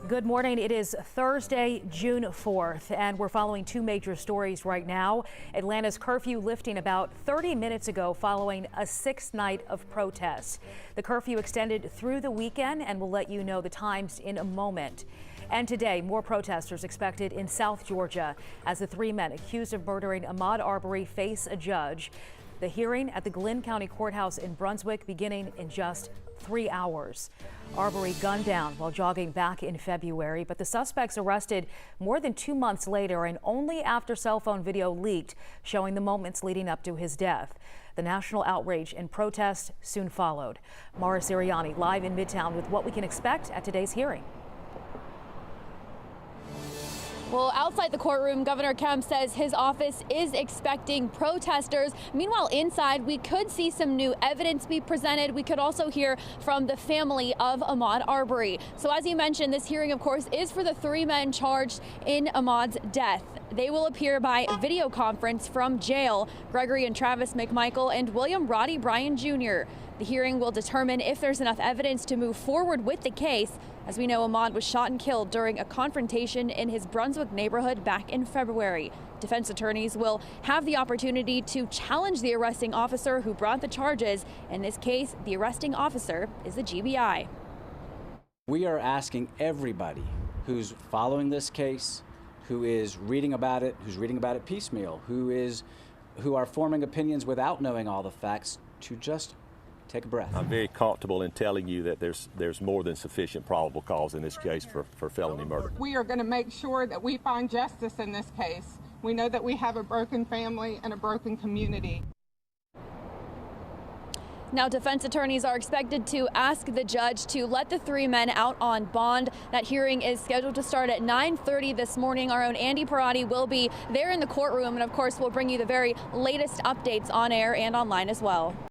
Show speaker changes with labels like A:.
A: Good morning. It is Thursday, June 4th, and we're following two major stories right now. Atlanta's curfew lifting about 30 minutes ago following a sixth night of protests. The curfew extended through the weekend, and we'll let you know the times in a moment. And today, more protesters expected in South Georgia as the three men accused of murdering Ahmaud Arbery face a judge. The hearing at the Glynn County Courthouse in Brunswick beginning in just 3 hours. Arbery gunned down while jogging back in February, but the suspects arrested more than 2 months later and only after cell phone video leaked showing the moments leading up to his death. The national outrage and protest soon followed. Mara Sirianni live in Midtown with what we can expect at today's hearing.
B: Well, outside the courtroom, Governor Kemp says his office is expecting protesters. Meanwhile, inside, we could see some new evidence be presented. We could also hear from the family of Ahmaud Arbery. So as you mentioned, this hearing, of course, is for the three men charged in Ahmaud's death. They will appear by video conference from jail. Gregory and Travis McMichael and William Roddy Bryan Jr. The hearing will determine if there's enough evidence to move forward with the case. As we know, Ahmaud was shot and killed during a confrontation in his Brunswick neighborhood back in February. Defense attorneys will have the opportunity to challenge the arresting officer who brought the charges. In this case, the arresting officer is the GBI.
C: We are asking everybody who's following this case, who is reading about it, who's reading about it piecemeal, who are forming opinions without knowing all the facts, to just take a breath.
D: I'm very comfortable in telling you that there's more than sufficient probable cause in this case for felony murder.
E: We are going to make sure that we find justice in this case. We know that we have a broken family and a broken community.
B: Now, defense attorneys are expected to ask the judge to let the three men out on bond. That hearing is scheduled to start at 9:30 this morning. Our own Andy Parati will be there in the courtroom, and of course, we'll bring you the very latest updates on air and online as well.